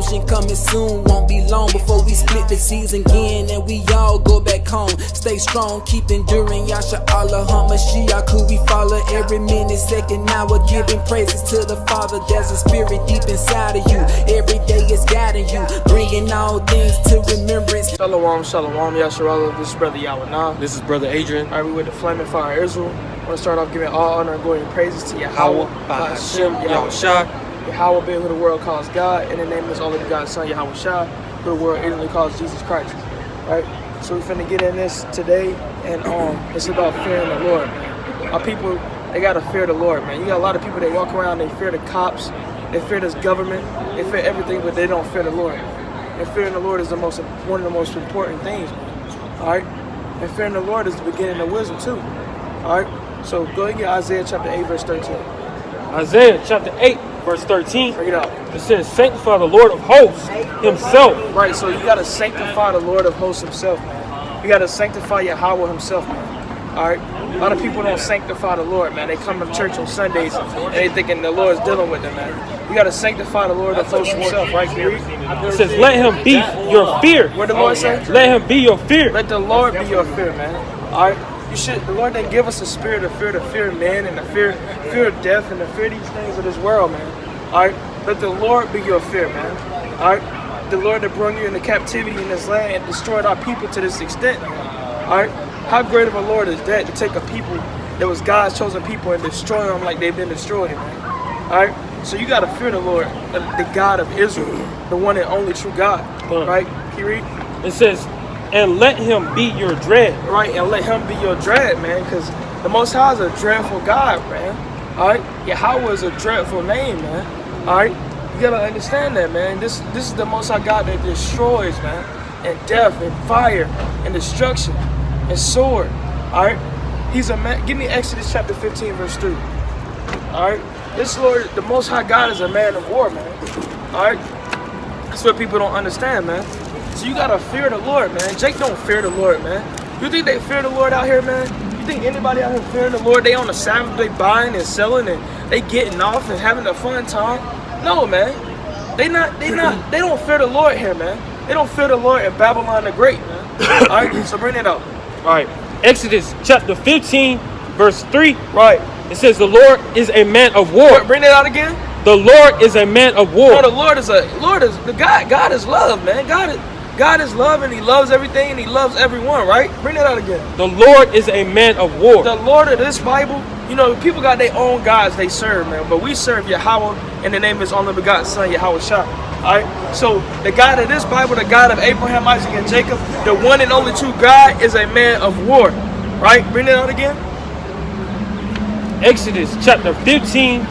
salvation coming soon. Won't be long before we split the season again and we all go back home. Stay strong, keep enduring. Yahawah, Hamashiach, who we follow every minute, second hour, giving praises to the Father. There's a spirit deep inside of you. Every day it's guiding you, bringing all things to remembrance. Shalom, shalom, Yahawah. This is Brother Yahawah. This is Brother Adrian. All right, we with the Flaming Fire Israel. I want to start off giving all honor and glory and praises to Yahawah, Hashem, Yahawah, Yahawah being who the world calls God, and the name is only God's Son, Yahawah, who the world ignorantly calls Jesus Christ. Right? So we're finna get in this today, and it's about fearing the Lord, man. Our people, they gotta fear the Lord, man. You got a lot of people that walk around, they fear the cops, they fear this government, they fear everything, but they don't fear the Lord. And fearing the Lord is one of the most important things, man. All right? And fearing the Lord is the beginning of wisdom too. All right? So go ahead and get Isaiah chapter 8, verse 13. Isaiah chapter 8, verse 13. Bring it out. It says, sanctify the Lord of hosts himself. Right, so you got to sanctify the Lord of hosts himself, man. You got to sanctify Yahawah himself, man. All right? A lot of people don't sanctify the Lord, man. They come to church on Sundays and they thinking the Lord's dealing with them, man. You got to sanctify the Lord of hosts himself, right, Kiri? It says, let him be your fear. What did the Lord say? Let him be your fear. Let the Lord be your fear, man. All right? The Lord didn't give us a spirit of fear man, and the fear of death, and the fear of these things of this world, man. All right? Let the Lord be your fear, man. All right? The Lord that brought you into captivity in this land and destroyed our people to this extent. All right? How great of a Lord is that, to take a people that was God's chosen people and destroy them like they've been destroyed, man. All right? So you got to fear the Lord, the God of Israel, the one and only true God. Right? Can you read? It says, and let him be your dread. Right, and let him be your dread, man, because the Most High is a dreadful God, man. All right? Yahawah is a dreadful name, man. All right? You got to understand that, man. This is the Most High God that destroys, man, and death, and fire, and destruction, and sword. All right? He's a man. Give me Exodus chapter 15, verse 3. All right? This Lord, the Most High God, is a man of war, man. All right? That's what people don't understand, man. So you gotta fear the Lord, man. Jake don't fear the Lord, man. You think they fear the Lord out here, man? You think anybody out here fearing the Lord? They on the Sabbath, they buying and selling and they getting off and having a fun time? No, man. They don't fear the Lord here, man. They don't fear the Lord in Babylon the Great, man. All right, so bring it up. All right, Exodus chapter 15, verse 3. Right. It says, the Lord is a man of war. Bring it out again. The Lord is a man of war. No, God is love, man. God is love, and he loves everything, and he loves everyone, right? Bring that out again. The Lord is a man of war. The Lord of this Bible, you know, people got their own gods they serve, man. But we serve Yahawah, and the name of his only begotten Son, Yahawah. All right? So the God of this Bible, the God of Abraham, Isaac, and Jacob, the one and only true God, is a man of war, right? Bring that out again. Exodus chapter 15,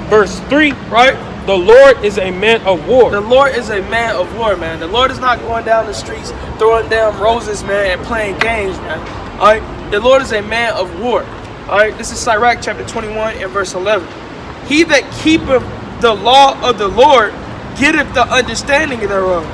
verse 3. Right? The Lord is a man of war. The Lord is a man of war, man. The Lord is not going down the streets throwing down roses, man, and playing games, man. All right? The Lord is a man of war. All right? This is Sirach chapter 21 and verse 11. He that keepeth the law of the Lord getteth the understanding thereof.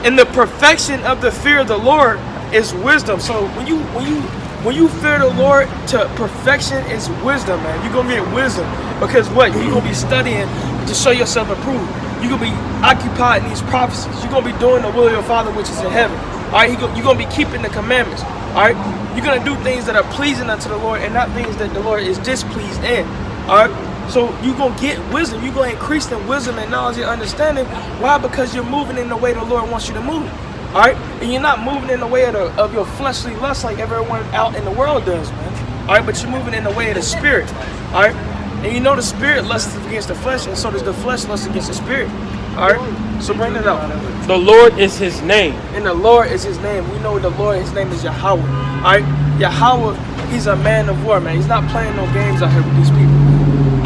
And the perfection of the fear of the Lord is wisdom. So when you fear the Lord, to perfection is wisdom, man. You're going to get wisdom. Because what? You're going to be studying to show yourself approved. You're going to be occupied in these prophecies. You're going to be doing the will of your Father which is in heaven. All right? You're going to be keeping the commandments. All right? You're going to do things that are pleasing unto the Lord and not things that the Lord is displeased in. All right? So you're going to get wisdom. You're going to increase in wisdom and knowledge and understanding. Why? Because you're moving in the way the Lord wants you to move. All right? And you're not moving in the way of your fleshly lust like everyone out in the world does, man. All right? But you're moving in the way of the Spirit. All right? And you know the Spirit lusts against the flesh, and so does the flesh lust against the Spirit. All right? So bring it out. The Lord is his name. And the Lord is his name. We know the Lord, his name is Yahawah. All right? Yahawah, he's a man of war, man. He's not playing no games out here with these people.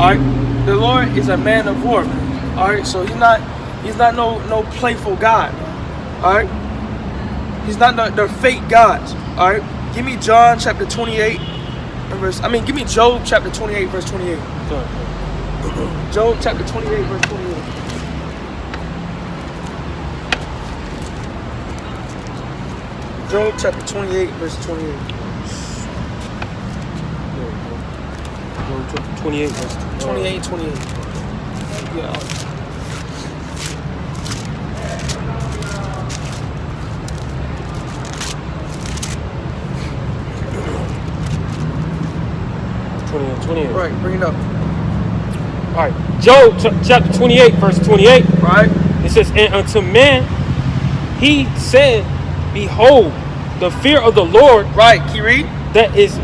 All right? The Lord is a man of war, man. All right? So he's not no playful God. All right? He's not the fake gods. All right? Give me John chapter 28. Give me Job chapter 28, verse 28. Job chapter 28, verse 28. Job chapter 28, verse 28. Job chapter 28, verse 28. Yeah. 28. Right, bring it up. All right. Job chapter 28, verse 28. Right. It says, and unto man he said, behold, the fear of the Lord. Right, can you read? That is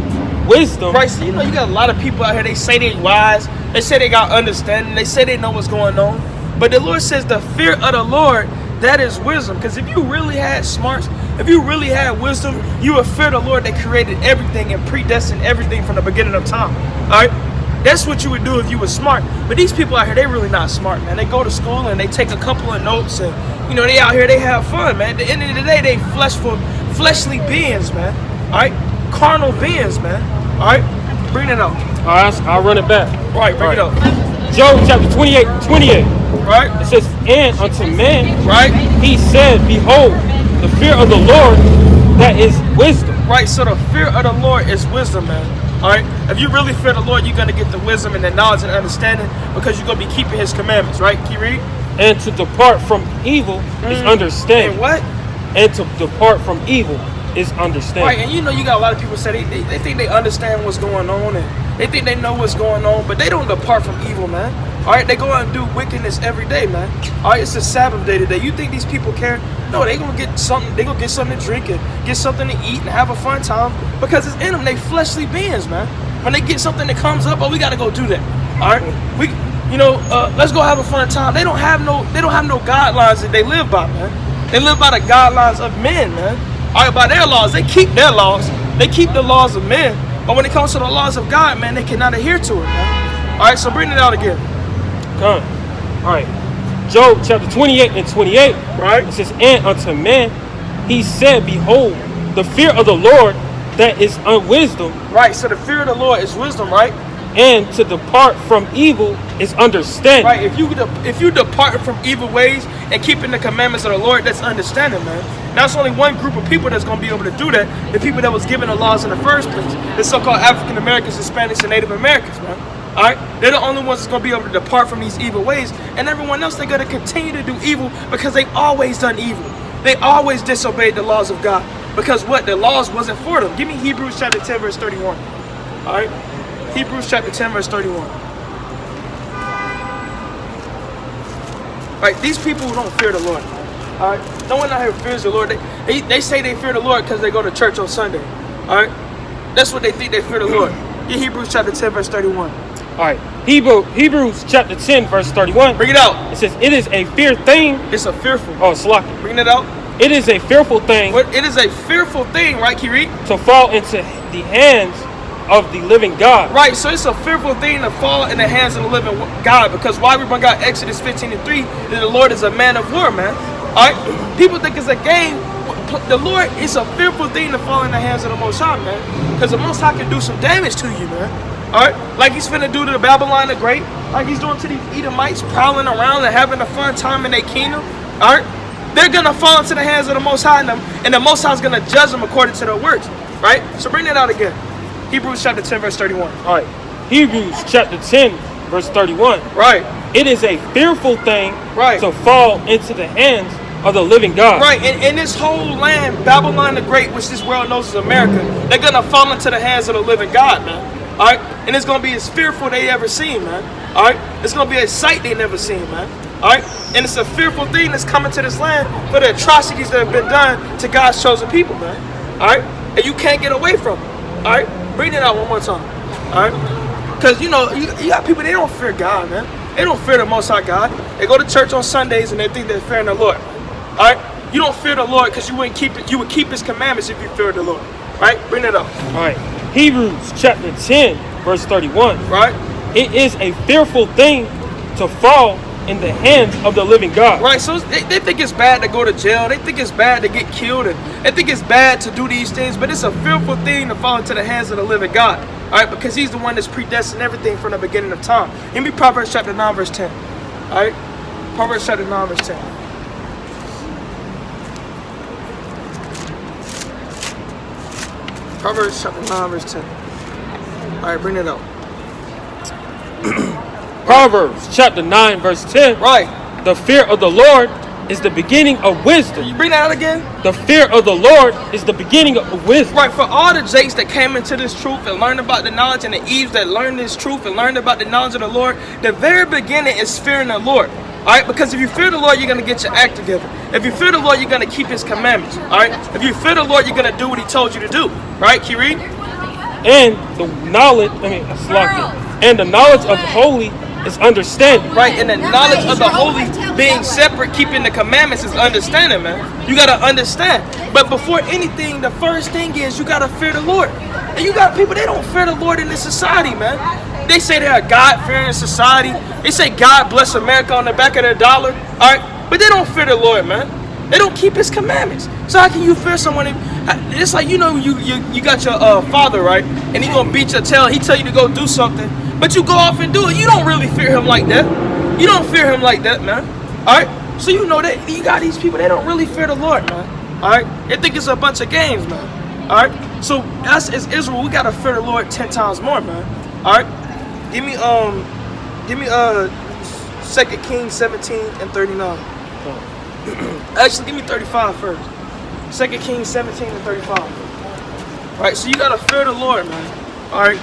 wisdom. Right, so you know you got a lot of people out here, they say they wise, they say they got understanding, they say they know what's going on. But the Lord says the fear of the Lord, that is wisdom. Because if you really had smarts, if you really had wisdom, you would fear the Lord that created everything and predestined everything from the beginning of time. Alright? That's what you would do if you were smart. But these people out here, they really not smart, man. They go to school and they take a couple of notes and, you know, they out here, they have fun, man. At the end of the day, they fleshly beings, man. Alright? Carnal beings, man. Alright? Bring it up. Alright, I'll run it back. Right, bring it up. Job chapter 28, 28. Right? It says, and unto man, Right? he said, behold, the fear of the Lord, that is wisdom. Right, so the fear of the Lord is wisdom, man. Alright? If you really fear the Lord, you're going to get the wisdom and the knowledge and understanding because you're going to be keeping his commandments, right? Can you read? And to depart from evil is understanding. And what? And to depart from evil is understanding. Right, and you know you got a lot of people say they think they understand what's going on and they think they know what's going on, but they don't depart from evil, man. Alright, they go out and do wickedness every day, man. Alright, it's a Sabbath day today. You think these people care? No, they gonna get something, they gonna get something to drink and get something to eat and have a fun time because it's in them. They fleshly beings, man. When they get something that comes up, oh, we gotta go do that. Alright? Let's go have a fun time. They don't have no guidelines that they live by, man. They live by the guidelines of men, man. Alright, by their laws, they keep their laws. They keep the laws of men. But when it comes to the laws of God, man, they cannot adhere to it, man. Alright, so bring it out again. Come. Alright. Job chapter 28 and 28. Right. It says, and unto man he said, behold, the fear of the Lord, that is wisdom. Right, so the fear of the Lord is wisdom, right? And to depart from evil is understanding. Right, if you depart from evil ways and keeping the commandments of the Lord, that's understanding, man. Now it's only one group of people that's going to be able to do that, the people that was given the laws in the first place, the so-called African Americans, Hispanics, and Native Americans, man. Alright, they're the only ones that's going to be able to depart from these evil ways, and everyone else, they're going to continue to do evil because they've always done evil. They always disobeyed the laws of God because what? The laws wasn't for them. Give me Hebrews chapter 10 verse 31. Alright, Hebrews chapter 10 verse 31. Right, these people who don't fear the Lord. Alright, no one out here fears the Lord. They say they fear the Lord because they go to church on Sunday. Alright, that's what they think they fear the Lord. Get Hebrews chapter 10 verse 31. Alright, Hebrews chapter 10 verse 31. Bring it out. It says, it is a fear thing. It's a fearful. Oh, Slocky. Bring it out. It is a fearful thing. What? It is a fearful thing, right, Kiri? To fall into the hands of the living God. Right, so it's a fearful thing to fall in the hands of the living God because why we bring out Exodus 15 and 3 that the Lord is a man of war, man. Alright? People think it's a game. The Lord is a fearful thing to fall in the hands of the Most High, man. Because the Most High can do some damage to you, man. Alright? Like he's finna do to the Babylon the Great. Like he's doing to these Edomites prowling around and having a fun time in their kingdom. Alright? They're gonna fall into the hands of the Most High and the Most High is gonna judge them according to their works. Right? So bring that out again. Hebrews chapter 10 verse 31. Alright. Hebrews chapter 10 verse 31. Right. It is a fearful thing right. to fall into the hands of the living God. Right, and in this whole land, Babylon the Great, which this world knows as America, they're gonna fall into the hands of the living God, man. Alright? And it's gonna be as fearful they ever seen, man. Alright? It's gonna be a sight they never seen, man. Alright? And it's a fearful thing that's coming to this land for the atrocities that have been done to God's chosen people, man. Alright? And you can't get away from it. Alright? Bring it out one more time. Alright? Because, you know, you got people, they don't fear God, man. They don't fear the Most High God. They go to church on Sundays and they think they're fearing the Lord. Alright? You don't fear the Lord because you would keep his commandments if you fear the Lord. Right? Bring it up. Alright. Hebrews chapter 10, verse 31. Right? It is a fearful thing to fall in the hands of the living God. Right, so they think it's bad to go to jail. They think it's bad to get killed. And they think it's bad to do these things. But it's a fearful thing to fall into the hands of the living God. Alright? Because he's the one that's predestined everything from the beginning of time. Give me Proverbs chapter 9, verse 10. Alright? Proverbs chapter 9, verse 10. Proverbs chapter 9, verse 10. Alright, bring it up. Proverbs chapter 9, verse 10. Right. The fear of the Lord is the beginning of wisdom. You bring that out again? The fear of the Lord is the beginning of wisdom. Right, for all the Jakes that came into this truth and learned about the knowledge, and the Eves that learned this truth and learned about the knowledge of the Lord, the very beginning is fearing the Lord. All right, because if you fear the Lord, you're going to get your act together. If you fear the Lord, you're going to keep his commandments. All right, if you fear the Lord, you're going to do what he told you to do. Right, can you read? And the knowledge, and the knowledge of holy is understanding. Right, and the knowledge of the holy being separate, keeping the commandments is understanding, man. You got to understand. But before anything, the first thing is you got to fear the Lord. And you got people, they don't fear the Lord in this society, man. They say they're a God-fearing society. They say God bless America on the back of their dollar. All right, but they don't fear the Lord, man. They don't keep his commandments. So how can you fear someone? It's like, you know, you got your father, right? And he gonna beat your tail. He tell you to go do something, but you go off and do it. You don't really fear him like that. You don't fear him like that, man. All right. So you know that you got these people. They don't really fear the Lord, man. All right. They think it's a bunch of games, man. All right. So us as Israel, we gotta fear the Lord 10 times more, man. All right. Give me 2 Kings 17 and 39. Actually, give me 35 first. 2 Kings 17 and 35. All right, so you gotta fear the Lord, man. All right,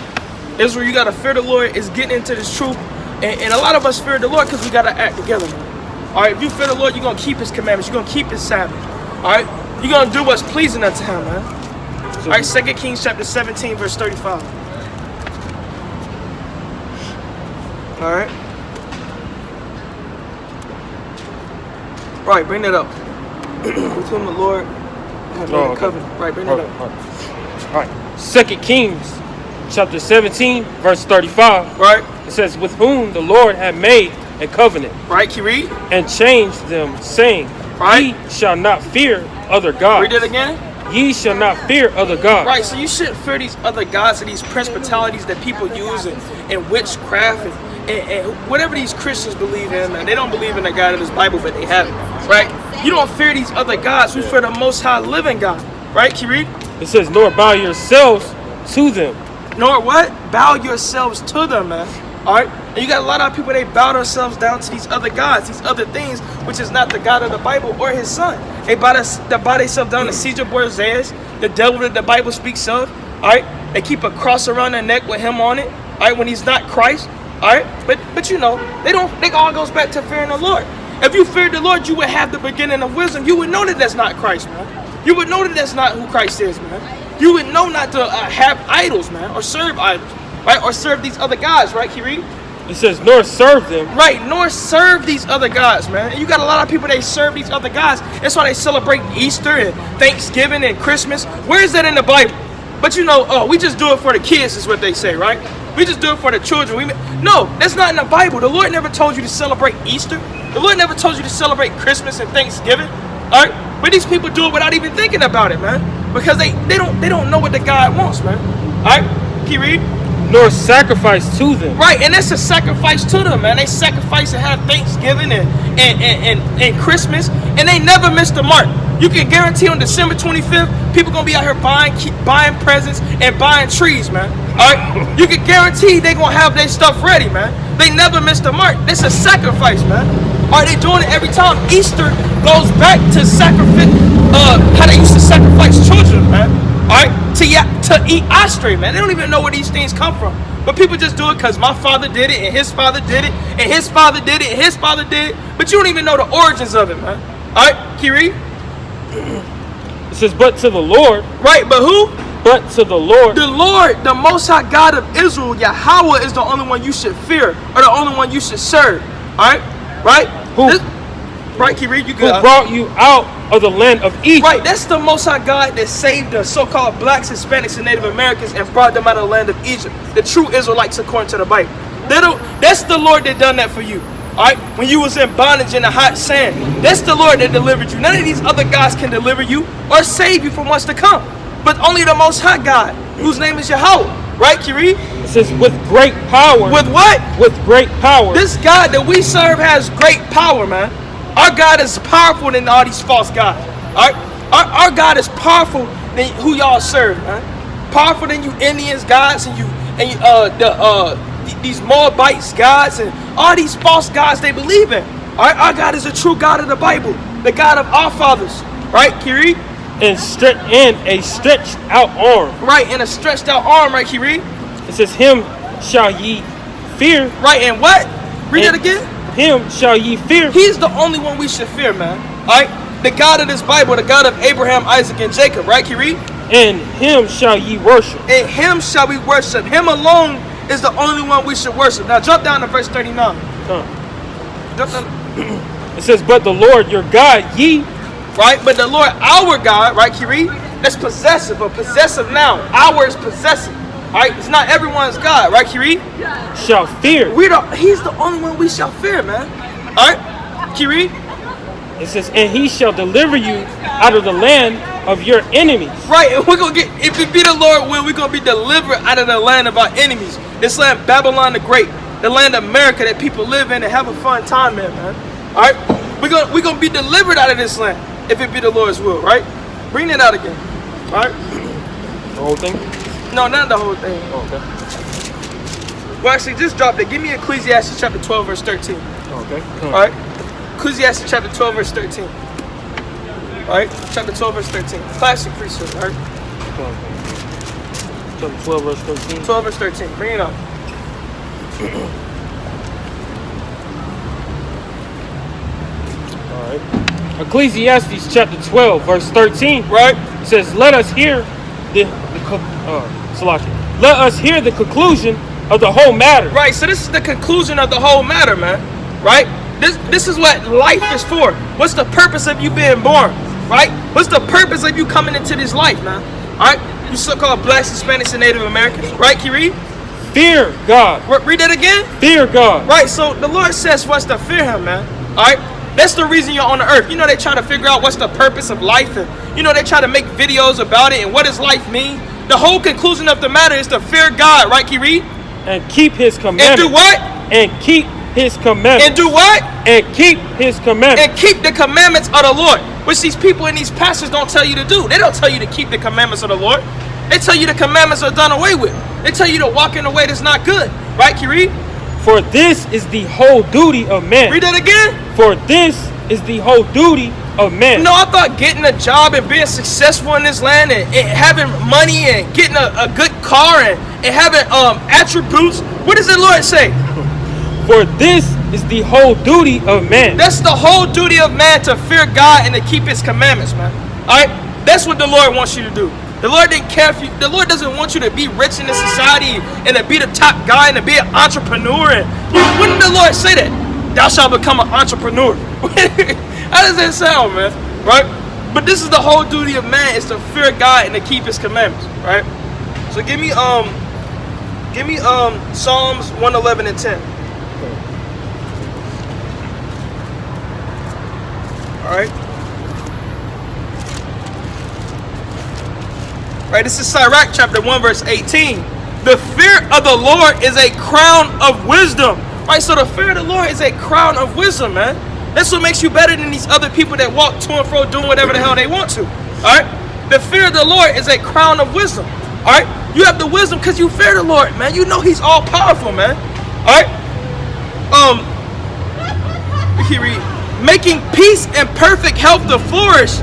Israel, you gotta fear the Lord. Is getting into this truth, and a lot of us fear the Lord because we gotta act together, man. All right, if you fear the Lord, you're gonna keep his commandments. You're gonna keep his Sabbath. All right, you're gonna do what's pleasing unto him, man. All right, 2 Kings chapter 17 verse 35. All right. Right, bring that up. With whom the Lord has made a covenant. Right, bring that up. All right. 2 Kings chapter 17 verse 35. Right. It says, with whom the Lord had made a covenant. Right, can you read? And changed them, saying, right, ye shall not fear other gods. Read it again. Ye shall not fear other gods. Right, so you shouldn't fear these other gods and these principalities that people use in witchcraft and whatever these Christians believe in, man. They don't believe in the God of this Bible, but they have it, right? You don't fear these other gods. We fear the Most High living God, right? Can you read? It says, nor bow yourselves to them. Nor what? Bow yourselves to them, man. All right? And you got a lot of people, they bow themselves down to these other gods, these other things, which is not the God of the Bible or his son. They bow themselves down to Caesar Borgias, the devil that the Bible speaks of. All right? They keep a cross around their neck with him on it, all right, when he's not Christ. All right? But you know, they all goes back to fearing the Lord. If you feared the Lord, you would have the beginning of wisdom. You would know that that's not Christ, man. You would know that that's not who Christ is, man. You would know not to have idols, man, or serve idols, right? Or serve these other gods, right? Can you read? It says, nor serve them. Right, nor serve these other gods, man. And you got a lot of people, they serve these other gods. That's why they celebrate Easter and Thanksgiving and Christmas. Where is that in the Bible? But you know, oh, we just do it for the kids is what they say, right? We just do it for the children. No, that's not in the Bible. The Lord never told you to celebrate Easter. The Lord never told you to celebrate Christmas and Thanksgiving. All right? But these people do it without even thinking about it, man. Because they don't know what the God wants, man. All right? Can you read? Nor sacrifice to them. Right, and it's a sacrifice to them, man. They sacrifice and have Thanksgiving and Christmas, and they never miss the mark. You can guarantee on December 25th, people gonna be out here buying presents and buying trees, man. All right, you can guarantee they gonna have their stuff ready, man. They never miss the mark. It's a sacrifice, man. All right, they doing it every time. Easter goes back to sacrifice, how they used to sacrifice children, man. All right, to eat ostrich, man. They don't even know where these things come from. But people just do it because my father did it, and his father did it, and his father did it, and his father did it. But you don't even know the origins of it, man. All right, can you read? It says, but to the Lord. Right, but who? But to the Lord. The Lord, the Most High God of Israel, Yahawah, is the only one you should fear, or the only one you should serve. All right? Right? Right, can you read? You good. Who brought you out of the land of Egypt. Right, that's the Most High God that saved the so-called blacks, Hispanics, and Native Americans and brought them out of the land of Egypt. The true Israelites according to the Bible. That's the Lord that done that for you. Alright, when you was in bondage in the hot sand, that's the Lord that delivered you. None of these other gods can deliver you or save you from what's to come. But only the Most High God, whose name is Yahawah. Right, Kiri? It says with great power. With what? With great power. This God that we serve has great power, man. Our God is powerful than all these false gods. Alright? Our God is powerful than who y'all serve, man. Powerful than you Indians gods and these Moabites gods and all these false gods they believe in. Alright? Our God is a true God of the Bible. the God of our fathers. Right, Kiri? And a stretched out arm. Right, and a stretched out arm, right, Kiri? It says, him shall ye fear. Right, and what? Read that again. Him shall ye fear. He's the only one we should fear, man. Alright? The God of this Bible, the God of Abraham, Isaac, and Jacob, right, Kiri? And him shall ye worship. And him shall we worship. Him alone is the only one we should worship. Now jump down to verse 39. Jump down. It says, but the Lord your God ye. Right? But the Lord our God, right, Kiri? That's possessive, a possessive noun. Our is possessive. Right? It's not everyone's God, right, Kiri? Shall fear. He's the only one we shall fear, man. Alright? Kiri? It says, and he shall deliver you out of the land of your enemies. Right, and we're gonna get, if it be the Lord will, we're gonna be delivered out of the land of our enemies. This land, Babylon the Great, the land of America that people live in and have a fun time in, man. Alright? We're gonna be delivered out of this land, if it be the Lord's will, right? Bring it out again. Alright? The whole thing? No, not the whole thing. Oh, okay. Well, actually, just drop it. Give me Ecclesiastes chapter 12, verse 13. Okay. Alright? Ecclesiastes chapter 12, verse 13. Alright? Chapter 12, verse 13. Classic priesthood, alright? Chapter 12, verse 13. 12, verse 13. Bring it up. Alright. Ecclesiastes chapter 12, verse 13. Right? It says, let us hear let us hear the conclusion of the whole matter. Right, so this is the conclusion of the whole matter, man. Right? This is what life is for. What's the purpose of you being born? Right? What's the purpose of you coming into this life, man? Alright? You so-called blacks, Hispanics, and Native Americans. Right, Kiri? Fear God. Read that again? Fear God. Right, so the Lord says for us to fear him, man. Alright? That's the reason you're on the earth. You know, they try to figure out what's the purpose of life. And, you know, they try to make videos about it and what does life mean. The whole conclusion of the matter is to fear God, right, Kiri? And keep his commandments. And do what? And keep his commandments. And do what? And keep his commandments. And keep the commandments of the Lord. Which these people and these pastors don't tell you to do. They don't tell you to keep the commandments of the Lord. They tell you the commandments are done away with. They tell you to walk in a way that's not good. Right, Kiri? For this is the whole duty of man. Read that again? For this is the whole duty of man. You know, I thought getting a job and being successful in this land and having money and getting a good car and having attributes. What does the Lord say? For this is the whole duty of man. That's the whole duty of man, to fear God and to keep his commandments, man. Alright? That's what the Lord wants you to do. The Lord didn't care if you, the Lord doesn't want you to be rich in this society and to be the top guy and to be an entrepreneur. And when did the Lord say that? Thou shalt become an entrepreneur. How does that sound, man? Right? But this is the whole duty of man, is to fear God and to keep his commandments, right? So give me Psalms 111 and 10. Alright? Right, this is Sirach chapter 1 verse 18. The fear of the Lord is a crown of wisdom. Right, so the fear of the Lord is a crown of wisdom, man. That's what makes you better than these other people that walk to and fro doing whatever the hell they want to. Alright? The fear of the Lord is a crown of wisdom. Alright? You have the wisdom because you fear the Lord, man. You know he's all powerful, man. Alright? He read, making peace and perfect health to flourish,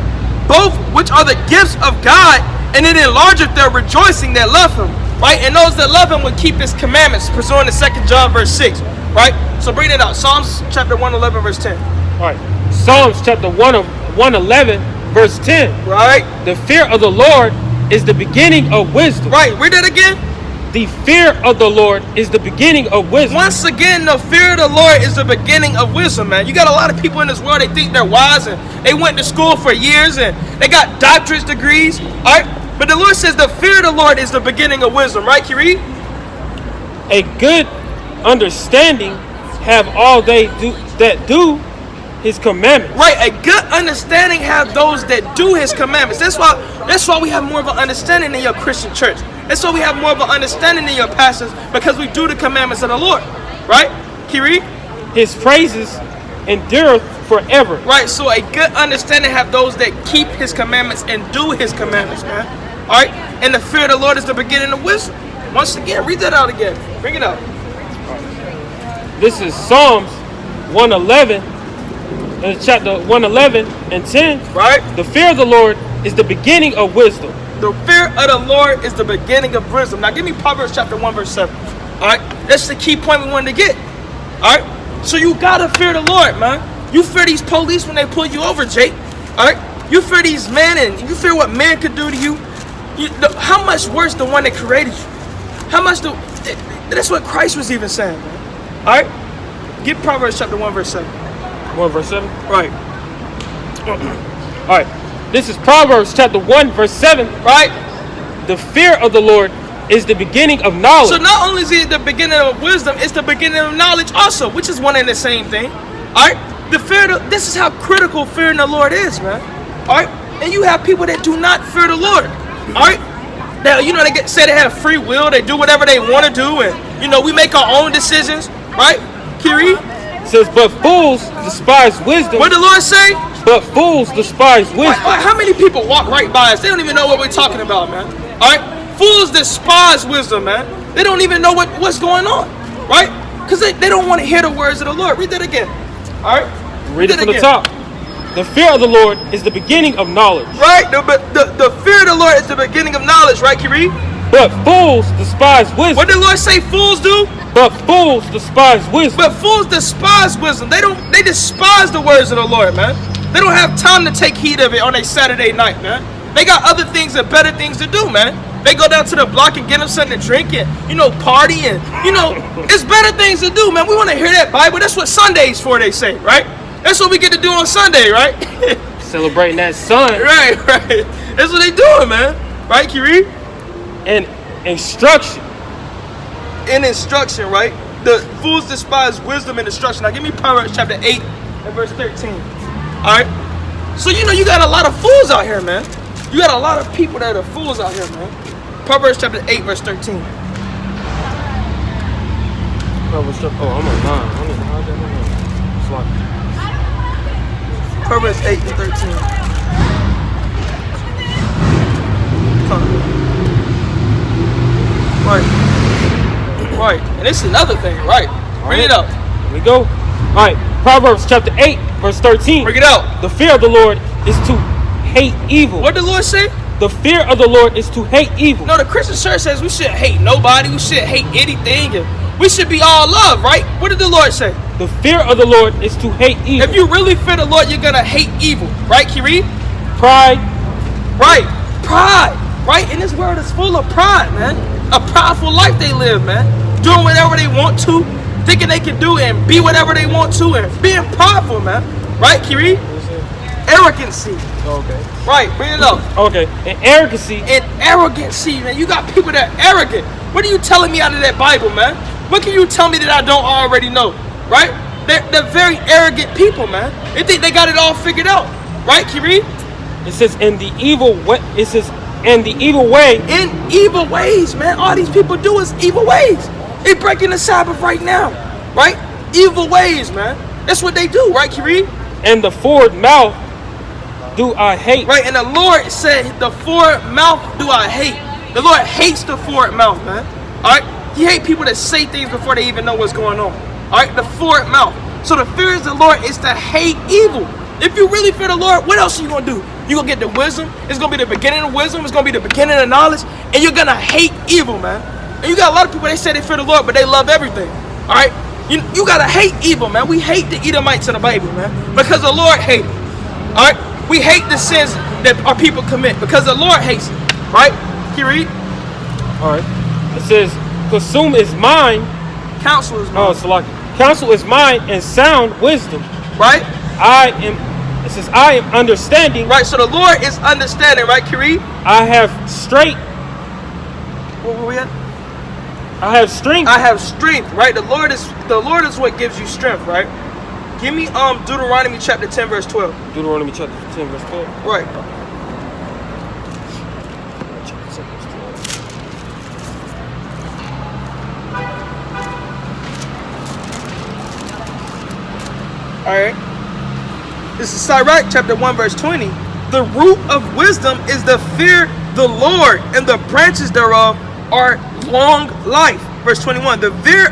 both which are the gifts of God, and it enlargeth their rejoicing that love him. Right? And those that love him will keep his commandments, pursuing the 2 John verse 6. Right? So bring it out. Psalms chapter 111 verse 10. Alright. Psalms chapter 111 verse 10. Right? The fear of the Lord is the beginning of wisdom. Right. Read that again. The fear of the Lord is the beginning of wisdom. Once again, the fear of the Lord is the beginning of wisdom, man. You got a lot of people in this world, they think they're wise and they went to school for years and they got doctorate degrees. Alright? But the Lord says the fear of the Lord is the beginning of wisdom. Right, Kiri? A good understanding have all they do that do his commandments. Right, a good understanding have those that do his commandments. That's why we have more of an understanding in your Christian church. That's why we have more of an understanding in your pastors, because we do the commandments of the Lord. Right, Kiri? His praises endureth forever. Right, so a good understanding have those that keep his commandments and do his commandments, man. Alright? And the fear of the Lord is the beginning of wisdom. Once again, read that out again. Bring it up. This is Psalms 111 chapter 1:11 and 10. Right? The fear of the Lord is the beginning of wisdom. The fear of the Lord is the beginning of wisdom. Now give me Proverbs chapter 1 verse 7. Alright? That's the key point we wanted to get. Alright? So you gotta fear the Lord, man. You fear these police when they pull you over, Jake. Alright? You fear these men and you fear what man could do to you. How much worse the one that created you? How much that's what Christ was even saying, man. Alright? Get Proverbs chapter 1 verse 7. 1 verse 7? Right. Alright. This is Proverbs chapter 1 verse 7. Right? The fear of the Lord is the beginning of knowledge. So not only is it the beginning of wisdom, it's the beginning of knowledge also, which is one and the same thing. Alright? This is how critical fearing the Lord is, man. Alright? And you have people that do not fear the Lord. Alright? Now, they say they have free will, they do whatever they want to do, and we make our own decisions, right? Kiri? It says, but fools despise wisdom. What did the Lord say? But fools despise wisdom. How many people walk right by us? They don't even know what we're talking about, man. Alright? Fools despise wisdom, man. They don't even know what's going on. Right? Because they don't want to hear the words of the Lord. Read that again. Alright? Read it from the top. The fear of the Lord is the beginning of knowledge. Right? The fear of the Lord is the beginning of knowledge, right, Kiri? But fools despise wisdom. What did the Lord say fools do? But fools despise wisdom. But fools despise wisdom. They despise the words of the Lord, man. They don't have time to take heed of it on a Saturday night, man. They got other things and better things to do, man. They go down to the block and get them something to drink and, party and, it's better things to do, man. We want to hear that Bible. That's what Sunday's for, they say, right? That's what we get to do on Sunday, right? Celebrating that sun. Right. That's what they doing, man. Right, Kiri? And instruction. In instruction, right? The fools despise wisdom and instruction. Now give me Proverbs chapter 8 and verse 13. Alright? So you got a lot of fools out here, man. You got a lot of people that are fools out here, man. Proverbs chapter 8 verse 13. I'm on 9. Proverbs 8 and 13. Right. And it's another thing, right? Bring it up. Here we go. Alright. Proverbs chapter 8, verse 13. Bring it out. The fear of the Lord is to hate evil. What did the Lord say? The fear of the Lord is to hate evil. No, the Christian church says we shouldn't hate nobody. We shouldn't hate anything. And we should be all love, right? What did the Lord say? The fear of the Lord is to hate evil. If you really fear the Lord, you're going to hate evil. Right, Kiri? Pride. Right. Pride. Right? And this world is full of pride, man. A prideful life they live, man. Doing whatever they want to. Thinking they can do and be whatever they want to. And being prideful, man. Right, Kiri? Arrogancy. Okay. Right, bring it up. Okay. And arrogancy. And arrogancy, man. You got people that are arrogant. What are you telling me out of that Bible, man? What can you tell me that I don't already know? Right? They're very arrogant people, man. They think they got it all figured out. Right, Kiri? It says in the evil way. It says in the evil way. In evil ways, man. All these people do is evil ways. They breaking the Sabbath right now. Right? Evil ways, man. That's what they do, right, Kiri? And the forward mouth do I hate. Right, and the Lord said, the forward mouth do I hate. The Lord hates the forward mouth, man. Alright? He hates people that say things before they even know what's going on. Alright? The forward mouth. So the fear of the Lord is to hate evil. If you really fear the Lord, what else are you going to do? You're going to get the wisdom. It's going to be the beginning of wisdom. It's going to be the beginning of knowledge. And you're going to hate evil, man. And you got a lot of people, they say they fear the Lord, but they love everything. Alright? You got to hate evil, man. We hate the Edomites in the Bible, man. Because the Lord hates. Alright? We hate the sins that our people commit because the Lord hates it. Right? Can you read? Alright. It says, consume is mine. Counsel is mine. Oh, it's like counsel is mine and sound wisdom. Right? It says, I am understanding. Right, so the Lord is understanding, right, Kiri? I have straight. Where were we at? I have strength. I have strength, right? The Lord is what gives you strength, right? Give me Deuteronomy chapter 10, verse 12. Deuteronomy chapter 10, verse 12. Right. Alright. This is Sirach chapter 1, verse 20. The root of wisdom is the fear the Lord, and the branches thereof are long life. Verse 21. The fear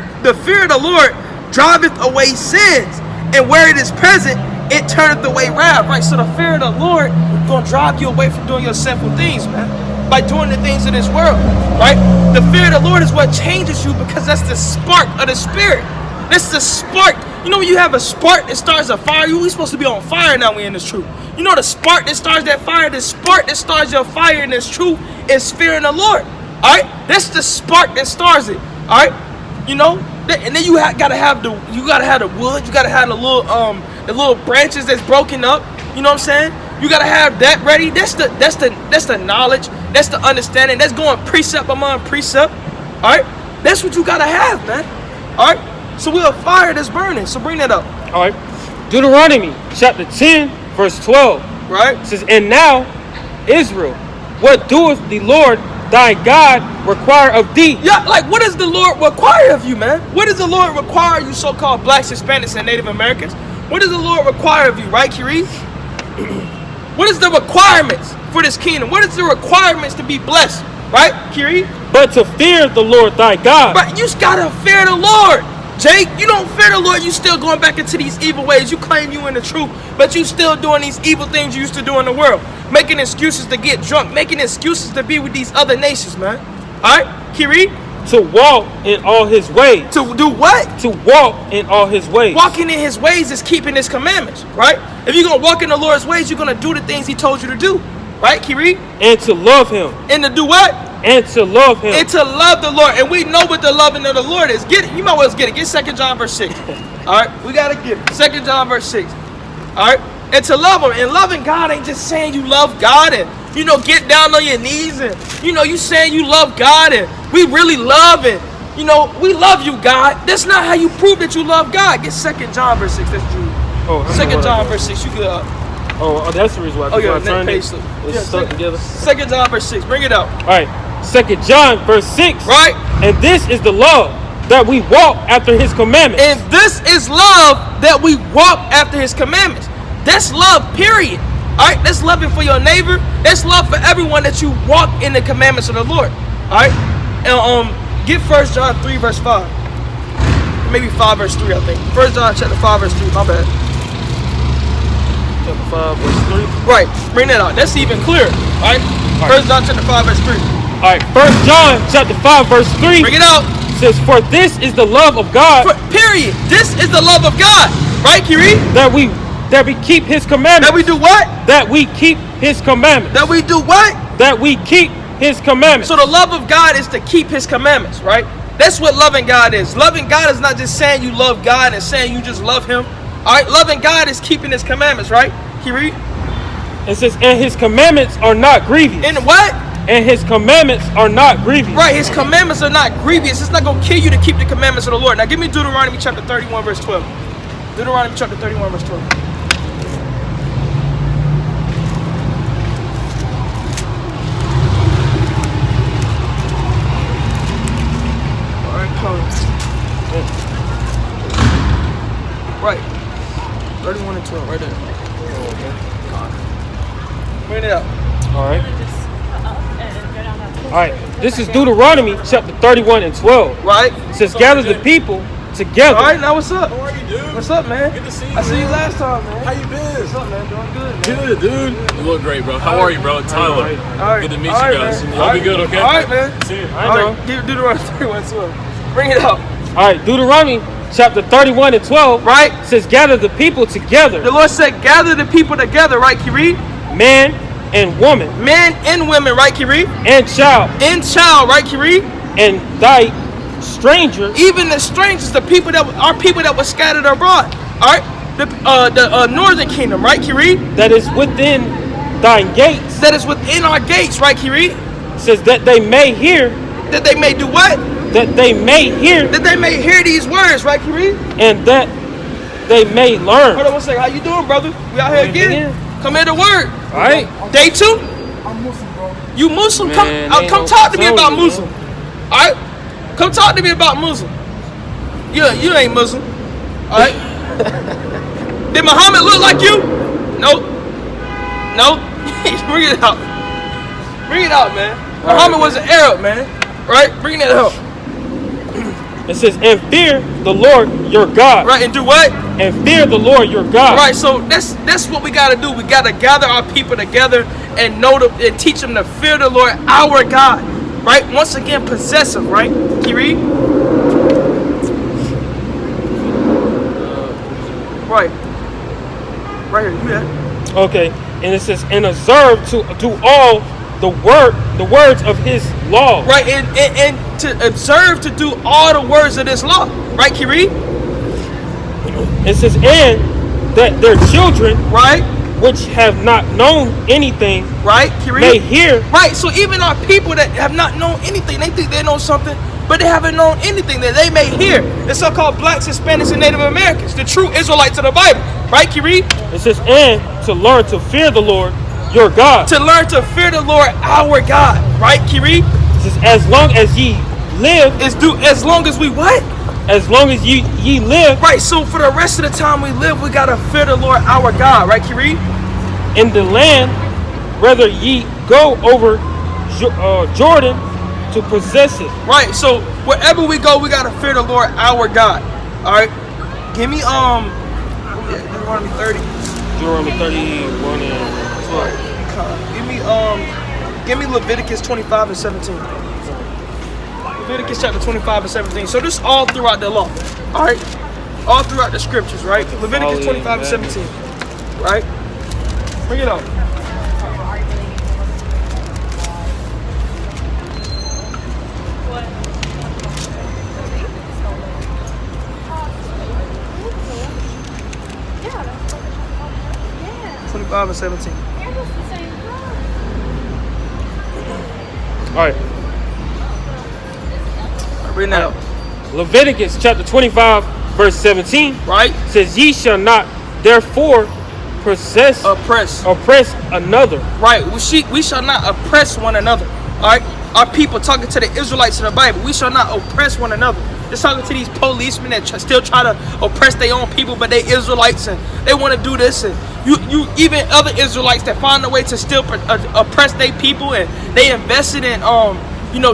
of the Lord driveth away sins, and where it is present, it turneth away wrath, right? So the fear of the Lord gonna drive you away from doing your sinful things, man. By doing the things of this world, right? The fear of the Lord is what changes you, because that's the spark of the Spirit. That's the spark. You know when you have a spark that starts a fire, we supposed to be on fire now we in this truth. You know the spark that starts that fire, the spark that starts your fire in this truth is fearing the Lord. Alright? That's the spark that starts it. Alright? You know? And then you gotta have the wood, you gotta have the little branches that's broken up. You know what I'm saying? You gotta have that ready. That's the knowledge, that's the understanding, that's going precept among precept. Alright? That's what you gotta have, man. Alright? So we're a fire that's burning. So bring that up. All right. Deuteronomy chapter 10, verse 12. Right. It says, and now, Israel, what doeth the Lord thy God require of thee? Yeah, like what does the Lord require of you, man? What does the Lord require of you, so-called blacks, Hispanics, and Native Americans? What does the Lord require of you, right, Kiri? What is the requirements for this kingdom? What is the requirements to be blessed, right, Kiri? But to fear the Lord thy God. But you just gotta fear the Lord. Jake, you don't fear the Lord, you still going back into these evil ways. You claim you in the truth, but you still doing these evil things you used to do in the world. Making excuses to get drunk, making excuses to be with these other nations, man. Alright, Kiri? To walk in all his ways. To do what? To walk in all his ways. Walking in his ways is keeping his commandments, right? If you're going to walk in the Lord's ways, you're going to do the things he told you to do. Right, Kiri? And to love him. And to do what? And to love him. And to love the Lord. And we know what the loving of the Lord is. Get it. You might well get it. Get 2 John verse 6. All right? We got to get it. 2 John verse 6. All right? And to love him. And loving God ain't just saying you love God and, you know, get down on your knees and, you know, you saying you love God and we really love and, you know, we love you, God. That's not how you prove that you love God. Get 2 John verse 6. That's Jude. Oh, 2 John verse 6. You good. Oh, that's the reason why. Oh, yeah, turned page. It's stuck together. 2 John verse 6. Bring it out. All right. 2 John verse 6. Right. And this is the love, that we walk after his commandments. And this is love, that we walk after his commandments. That's love, period. All right. That's loving for your neighbor. That's love for everyone, that you walk in the commandments of the Lord. All right. And get 1 John 3 verse 5. Maybe 5 verse 3, I think. 1 John chapter 5 verse 3. My bad. Chapter 5 verse 3. Right, bring that out. That's even clearer. All right. 1 John chapter 5 verse 3. All right. 1 John chapter 5 verse 3. Bring it out. Says, for this is the love of God. Period. This is the love of God. Right, Kiri? That we keep his commandments. That we do what? That we keep his commandments. That we do what? That we keep his commandments. So the love of God is to keep his commandments, right? That's what loving God is. Loving God is not just saying you love God and saying you just love him. All right, loving God is keeping his commandments, right? Can you read? It says, and his commandments are not grievous. And what? And his commandments are not grievous. Right, his commandments are not grievous. It's not going to kill you to keep the commandments of the Lord. Now give me Deuteronomy chapter 31 verse 12. Deuteronomy chapter 31 verse 12. Right. 31 and 12, right there. Bring it up. All right. All right. This is Deuteronomy chapter 31 and 12. Right. It says, gather the people together. All right, now what's up? How are you, dude? What's up, man? Good to see you. I see you last time, man. How you been? What's up, man? Doing good, man. Good, dude. You look great, bro. How are you, bro? Tyler. All right. Good to meet you All right, guys. man. Y'all be good, okay? All right, man. See you. I know. All right, give Deuteronomy 31 and 12. Bring it up. All right. Deuteronomy chapter 31 and 12. Right. Says, gather the people together. The Lord said, gather the people together, right, Kiri? Man and woman. Men and women, right, Kiri? And child. And child, right, Kiri? And thy stranger. Even the strangers, the people that were scattered abroad. All right, the northern kingdom, right, Kiri? That is within thine gates. That is within our gates, right, Kiri? Says that they may hear. That they may do what? That they may hear. That they may hear these words, right, Kiri? And that they may learn. Hold on one second. How you doing, brother? We out here again. Come here to work. All right. Day 2? I'm Muslim, bro. You Muslim? Man, Come ain't talk no to me about telling you, Muslim. All right? Come talk to me about Muslim. You ain't Muslim. All right? Did Muhammad look like you? Nope. Nope. Bring it out. Bring it out, man. Muhammad was an Arab, man. Right? Bring that out. It says, and fear the Lord your God. Right, and do what? And fear the Lord your God. Right, so that's what we gotta do. We gotta gather our people together and and teach them to fear the Lord our God. Right? Once again, possessive, right? Can you read? Right. Right here, you got. Okay. And it says, and observe to do all the words of his law. Right, and to observe to do all the words of this law. Right, can you read? It says, and that their children, right, which have not known anything, right, can you read? May hear. Right, so even our people that have not known anything, they think they know something, but they haven't known anything that they may hear. The so-called blacks, Hispanics, and Native Americans, the true Israelites of the Bible. Right, can you read? It says, and to learn to fear the Lord your God. To learn to fear the Lord our God. Right, can you read? It says, as long as ye live. As long as we what? As long as ye live. Right, so for the rest of the time we live, we gotta fear the Lord our God. Right, can you read? In the land, whether ye go over Jordan to possess it. Right, so wherever we go, we gotta fear the Lord our God. All right, give me Deuteronomy 30. Deuteronomy 31 and 12. Give me Leviticus 25 and 17. Leviticus chapter 25 and 17. So this all throughout the law. All right, all throughout the scriptures. Right, Leviticus 25 and 17. Right, bring it up. And 17. All right. Read now. Leviticus chapter 25 verse 17. Right. Says, ye shall not therefore oppress another. Right. We shall not oppress one another. All right. Our people talking to the Israelites in the Bible. We shall not oppress one another. They're talking to these policemen that still try to oppress their own people, but they Israelites and they want to do this. And you even other Israelites that find a way to still oppress their people, and they invested in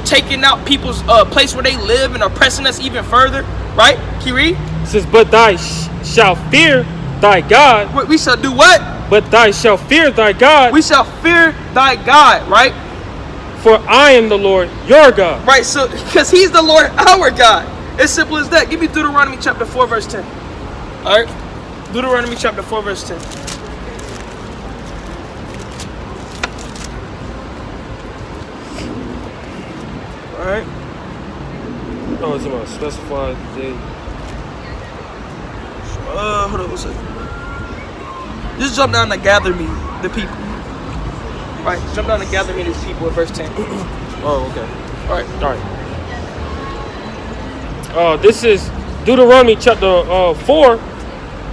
taking out people's place where they live and oppressing us even further. Right? Can you read? It says, but thou shalt fear thy God. We shall do what? But thou shalt fear thy God. We shall fear thy God. Right? For I am the Lord your God. Right, so because he's the Lord our God. As simple as that. Give me Deuteronomy chapter 4 verse 10. Alright? Deuteronomy chapter 4 verse 10. Alright? Oh, it's about specified day. Hold on one second. Just jump down to gather me, the people. Right, jump down and gather me these people at verse 10. Oh, okay. All right. This is Deuteronomy chapter 4,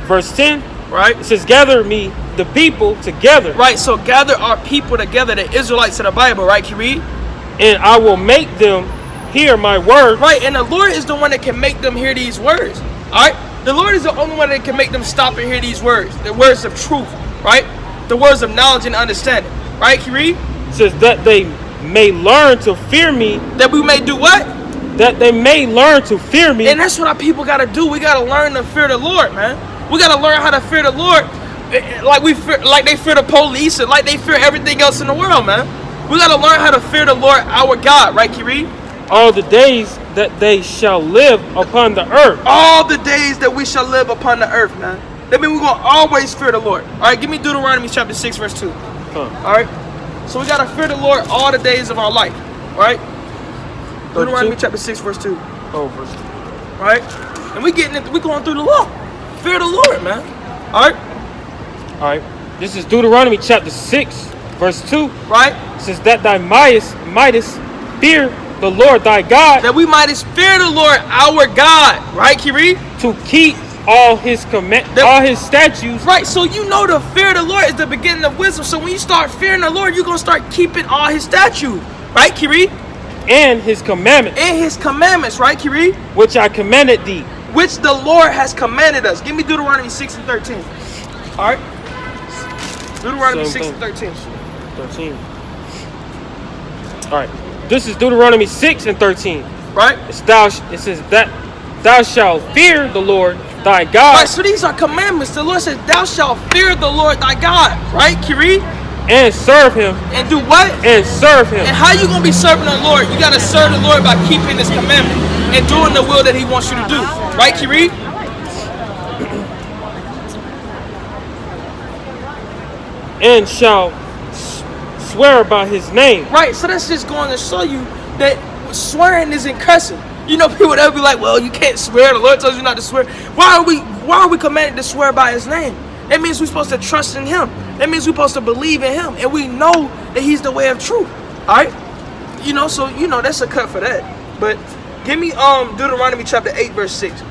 verse 10. Right. It says, gather me the people together. Right, so gather our people together, the Israelites of the Bible, right? Can you read? And I will make them hear my word. Right, and the Lord is the one that can make them hear these words. All right? The Lord is the only one that can make them stop and hear these words. The words of truth, right? The words of knowledge and understanding. Right, can you read? It says that they may learn to fear me. That we may do what? That they may learn to fear me. And that's what our people got to do. We got to learn to fear the Lord, man. We got to learn how to fear the Lord like they fear the police and like they fear everything else in the world, man. We got to learn how to fear the Lord our God, right, can you read? All the days that they shall live upon the earth. All the days that we shall live upon the earth, man. That means we're going to always fear the Lord. All right, give me Deuteronomy chapter 6, verse 2. All right, so we gotta fear the Lord all the days of our life. All right, Deuteronomy chapter 6, verse 2. Oh, verse 2. All right, and we going through the law. Fear the Lord, man. All right. This is Deuteronomy chapter 6, verse 2. Right. It says that thou mightest fear the Lord thy God. That we might fear the Lord our God. Right, can you read? To keep all his all his statutes. Right, so you know the fear of the Lord is the beginning of wisdom. So when you start fearing the Lord, you're going to start keeping all his statutes. Right, can you read? And his commandments. And his commandments, right, can you read? Which I commanded thee. Which the Lord has commanded us. Give me Deuteronomy 6 and 13. All right. Deuteronomy 6 and 13. 13. All right. This is Deuteronomy 6 and 13. Right. It says that thou shalt fear the Lord thy God. Right, so these are commandments. The Lord says, thou shalt fear the Lord thy God. Right, Kiri? And serve him. And do what? And serve him. And how you going to be serving the Lord? You got to serve the Lord by keeping this commandment and doing the will that he wants you to do. Right, Kiri? And shall swear by his name. Right, so that's just going to show you that swearing isn't cussing. You know, people that will be like, well, you can't swear. The Lord tells you not to swear. Why are we commanded to swear by his name? That means we're supposed to trust in him. That means we're supposed to believe in him. And we know that he's the way of truth. All right? You know, so, you know, that's a cut for that. But give me Deuteronomy chapter 8, verse 6.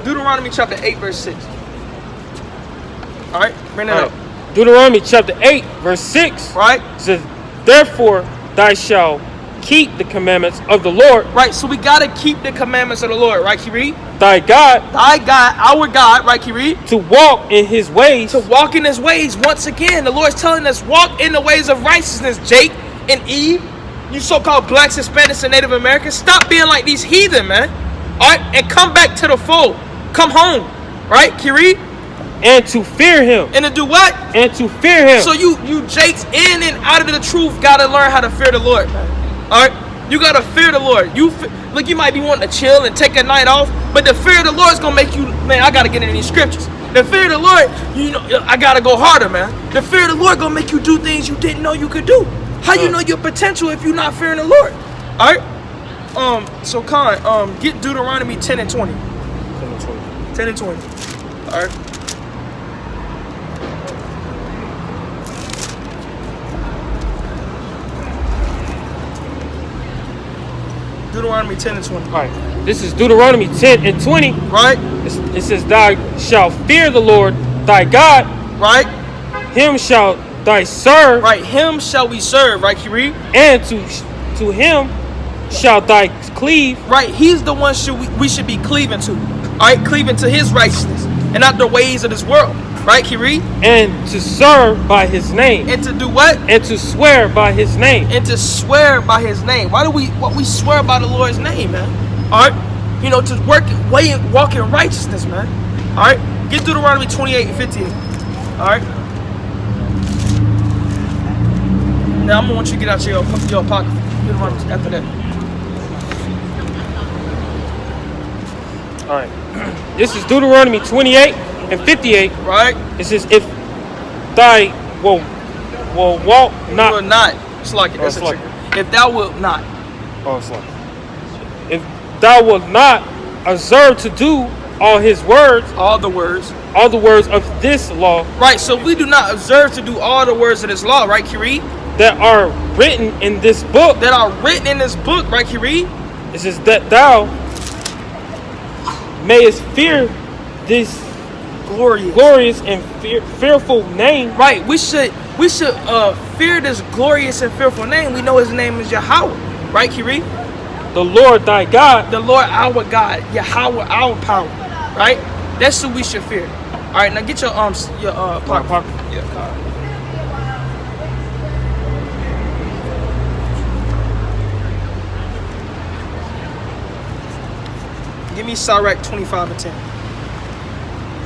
Deuteronomy chapter 8, verse 6. All right? Bring that up. Deuteronomy chapter 8, verse 6. Right? Says, therefore thou shalt keep the commandments of the Lord. Right, so we got to keep the commandments of the Lord. Right, Kiri? Thy God. Thy God, our God. Right, Kiri? To walk in his ways. To walk in his ways. Once again, the Lord's telling us, walk in the ways of righteousness. Jake and Eve, you so-called blacks, Hispanics, and Native Americans, stop being like these heathen, man. All right, and come back to the fold. Come home. Right, Kiri? And to fear him. And to do what? And to fear him. So you Jakes in and out of the truth got to learn how to fear the Lord, man. All right? You got to fear the Lord. Look, you might be wanting to chill and take a night off, but the fear of the Lord is going to make you, man, I got to get into these scriptures. The fear of the Lord, you know, I got to go harder, man. The fear of the Lord going to make you do things you didn't know you could do. How you know your potential if you're not fearing the Lord? All right? So, Khan, get Deuteronomy 10 and 20. 10 and 20. 10 and 20. All right? Deuteronomy 10 and 20. All right. This is Deuteronomy 10 and 20. Right? It says, thou shalt fear the Lord thy God. Right? Him shall thy serve. Right. Him shall we serve. Right, Kiri? And to him shall thy cleave. Right. He's the one we should be cleaving to. All right? Cleaving to his righteousness and not the ways of this world. Right, Kiri? And to serve by his name. And to do what? And to swear by his name. And to swear by his name. Why do we swear by the Lord's name, man? All right? You know, to walk in righteousness, man. All right? Get Deuteronomy 28 and 58. All right? Now, I'm going to want you to get out your pocket. Deuteronomy after that. All right. This is Deuteronomy 28 and 58. Right? It says, if thy will walk not. You will not. It's like it. That's a like trick. If thou wilt not. Oh, it's like. If thou wilt not observe to do all his words. All the words. All the words of this law. Right. So if we do not observe to do all the words of this law, right, Kiri? That are written in this book. That are written in this book, right, Kiri? It says that thou mayest fear this glorious and fearful name. Right. We should fear this glorious and fearful name. We know his name is Yahawah. Right, Kiri? The Lord thy God. The Lord our God. Yahawah our power. Right? That's who we should fear. All right. Now get your pocket. Yeah. Give me Sirach 25 and 10.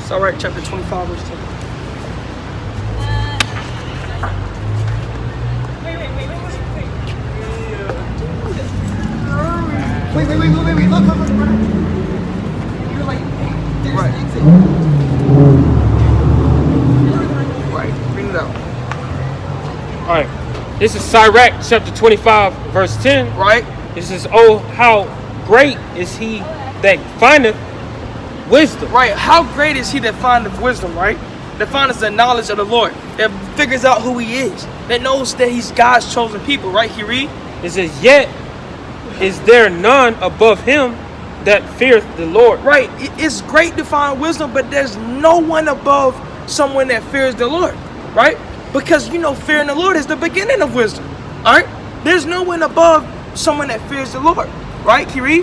Sirach chapter 25 verse 10. Wait, look. You're like, there's right. Exit. Right, bring it out. Alright, this is Sirach chapter 25 verse 10. Right. It says, oh, how great is he that findeth wisdom. Right, how great is he that findeth wisdom, right? That findeth the knowledge of the Lord. That figures out who he is. That knows that he's God's chosen people, right? He read? It says, yet is there none above him that feareth the Lord. Right, it's great to find wisdom, but there's no one above someone that fears the Lord, right? Because, you know, fearing the Lord is the beginning of wisdom, all right? There's no one above someone that fears the Lord, right? Kiri?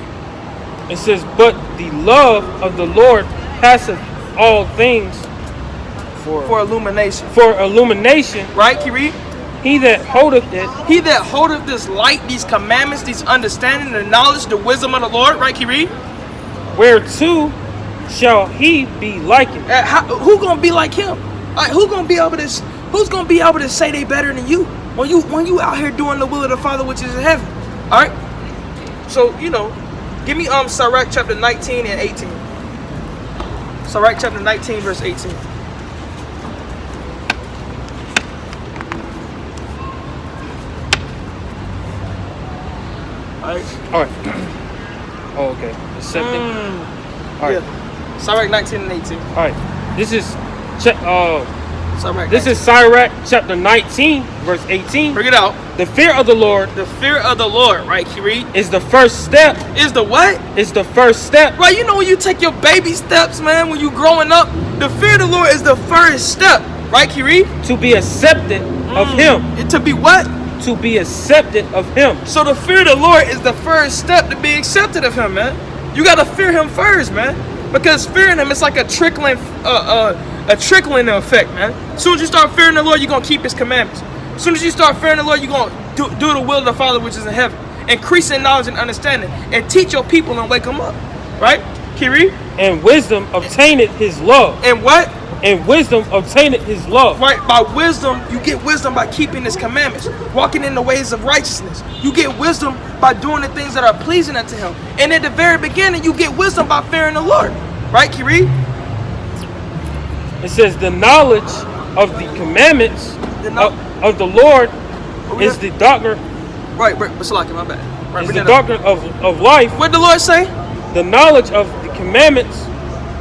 It says, but the love of the Lord passeth all things for illumination. For illumination. Right, Kiri? He that holdeth it, He that holdeth this light, these commandments, these understanding, the knowledge, the wisdom of the Lord. Right, can you read? whereto shall he be likened? Who gonna be like him? Who gonna be able to? Who's gonna be able to say they better than you when you out here doing the will of the Father which is in heaven? All right. So give me Sirach chapter 19 and 18. Sirach chapter 19 verse 18. All right. Oh, okay. Accepting. All right. Yeah. Sirach 19 and 18. All right. This is Sirach this 19. is Sirach chapter 19, verse 18. Bring it out. The fear of the Lord. The fear of the Lord, right, Kiri? Is the first step. Is the what? Is the first step. Right, when you take your baby steps, man, when you growing up, the fear of the Lord is the first step, right, Kiri? To be accepted of Him. To be what? To be accepted of Him. So the fear of the Lord is the first step to be accepted of Him, man. You gotta fear Him first, man, because fearing Him is like a trickling effect, man. As soon as you start fearing the Lord, you're gonna keep His commandments. As soon as you start fearing the Lord, you're gonna do the will of the Father which is in heaven. Increase in knowledge and understanding, and teach your people and wake them up, right, Kiri? And wisdom obtaineth His love. And what? And wisdom obtaineth His love. Right, by wisdom, you get wisdom by keeping His commandments, walking in the ways of righteousness. You get wisdom by doing the things that are pleasing unto Him. And at the very beginning, you get wisdom by fearing the Lord. Right, Kiri? It says the knowledge of the commandments of the Lord is the doctrine. Right, Basalaki, my bad. Right, is the doctrine of life. What did the Lord say? The knowledge of the commandments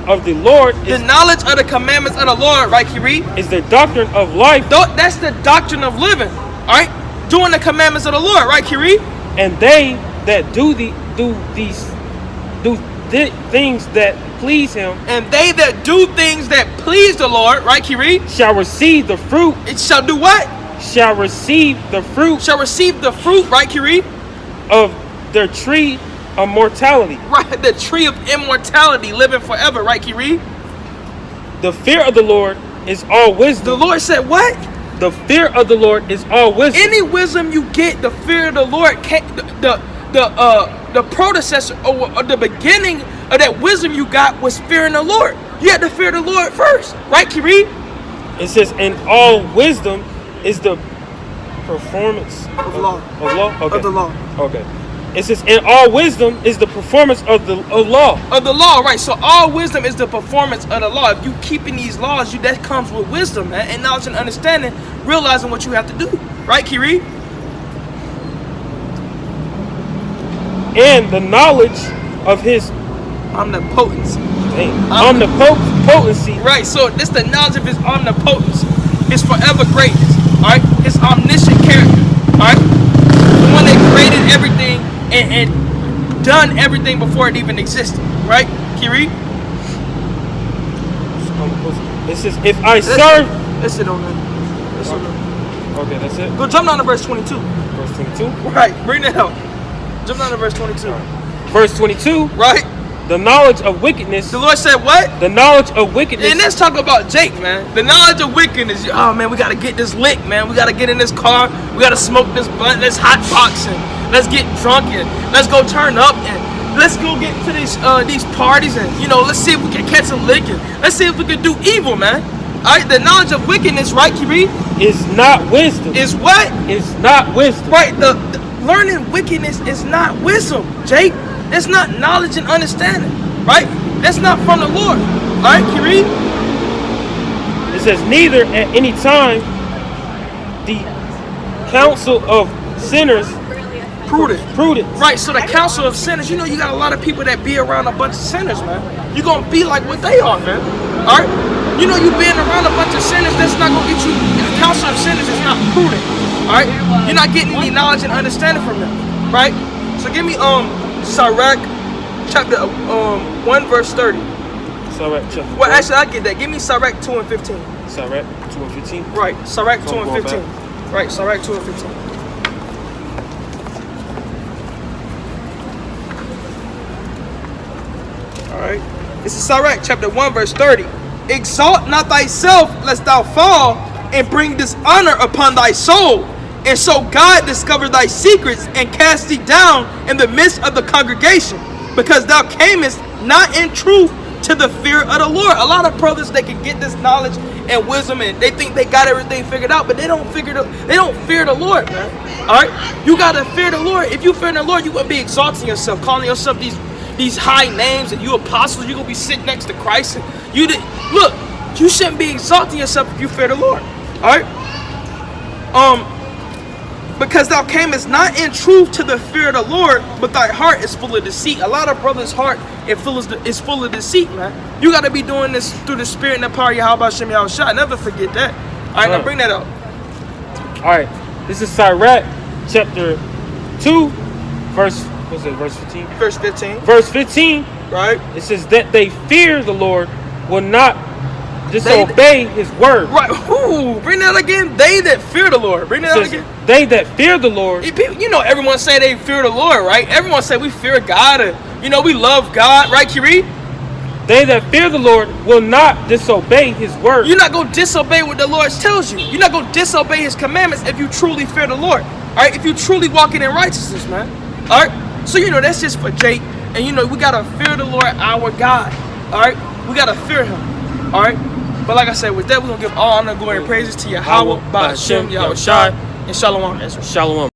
of the Lord the knowledge of the commandments of the Lord, right, Kiri? Is the doctrine of life. That's the doctrine of living, all right? Doing the commandments of the Lord, right, Kiri? And they that do things that please Him. And they that do things that please the Lord, right, Kiri? Shall receive the fruit. It shall do what? Shall receive the fruit. Shall receive the fruit, right, Kiri? Of their tree of mortality. Right, the tree of immortality, living forever, right, Kiri? The fear of the Lord is all wisdom. The Lord said what? The fear of the Lord is all wisdom. Any wisdom you get, the fear of the Lord, the predecessor or the beginning of that wisdom you got was fearing the Lord. You had to fear the Lord first, right, Kiri? It says, "In all wisdom is the performance of law." Of law? Okay. Of the law. Okay. It says, "In all wisdom is the performance of law." Of the law, right? So all wisdom is the performance of the law. If you keeping these laws, that comes with wisdom, man, and knowledge and understanding, realizing what you have to do, right, Kiri? And the knowledge of His omnipotency. Omnipotency. Right. So this the knowledge of His omnipotence, His forever greatness, all right? His omniscient character, all right? The one that created everything and done everything before it even existed, right, Kiri? It says, "If I serve." That's it on that. Okay, that's it. Go jump down to verse 22. Verse 22. Right. Bring that out. Jump down to verse 22. Right. Verse 22. Right. The knowledge of wickedness. The Lord said what? The knowledge of wickedness. And let's talk about Jake, man. The knowledge of wickedness. Oh, man, we got to get this lick, man. We got to get in this car. We got to smoke this blunt. Let's hot box and let's get drunk and let's go turn up and let's go get to these parties and, let's see if we can catch a lick and let's see if we can do evil, man. All right, the knowledge of wickedness, right, Kiri? Is not wisdom. Is what? Is not wisdom. Right, the learning wickedness is not wisdom, Jake. It's not knowledge and understanding, right? That's not from the Lord. All right, Kiri? It says, "Neither at any time the counsel of sinners prudent." Right, so the counsel of sinners, you got a lot of people that be around a bunch of sinners, man. You're going to be like what they are, man. All right? You being around a bunch of sinners, that's not going to get you. The counsel of sinners is not prudent. All right? You're not getting any knowledge and understanding from them, right? So give me Sirach chapter 1 verse 30. Sirach chapter 1. Well, actually, I get that. Give me Sirach 2 and 15. Sirach 2 and 15. Right, Sirach 2 and 15. Right, Sirach 2 and 15. All right. This is Sirach chapter 1 verse 30. "Exalt not thyself lest thou fall, and bring dishonor upon thy soul. And so God discovered thy secrets and cast thee down in the midst of the congregation, because thou camest not in truth to the fear of the Lord. A lot of brothers, they can get this knowledge and wisdom, and they think they got everything figured out, but they don't fear the Lord, man. All right, you gotta fear the Lord. If you fear the Lord, you wouldn't be exalting yourself, calling yourself these high names, and you apostles. You gonna be sitting next to Christ. And look, you shouldn't be exalting yourself if you fear the Lord. All right. Because thou camest not in truth to the fear of the Lord, but thy heart is full of deceit. A lot of brothers' heart is full of deceit, man. You got to be doing this through the spirit and the power of Yahawah Shem Yahushua. Never forget that. All right, now bring that up. All right, this is Sirach chapter 2, verse 15? Verse 15. Verse 15, right? It says that they fear the Lord will not disobey his word. Right. Ooh, bring that again. They that fear the Lord. Bring that again. They that fear the Lord. You know, everyone say they fear the Lord, right? Everyone say we fear God, and we love God, right, Kiri? They that fear the Lord will not disobey his word. You're not going to disobey what the Lord tells you. You're not going to disobey his commandments if you truly fear the Lord. All right, if you truly walking in righteousness, man. All right, so that's just for Jake, and we got to fear the Lord, our God. All right, we got to fear him. All right. But like I said, with that, we're going to give all honor, glory, and praises to Yahawah, Ba'ashem, Yahushua, and Shalom. Shalom.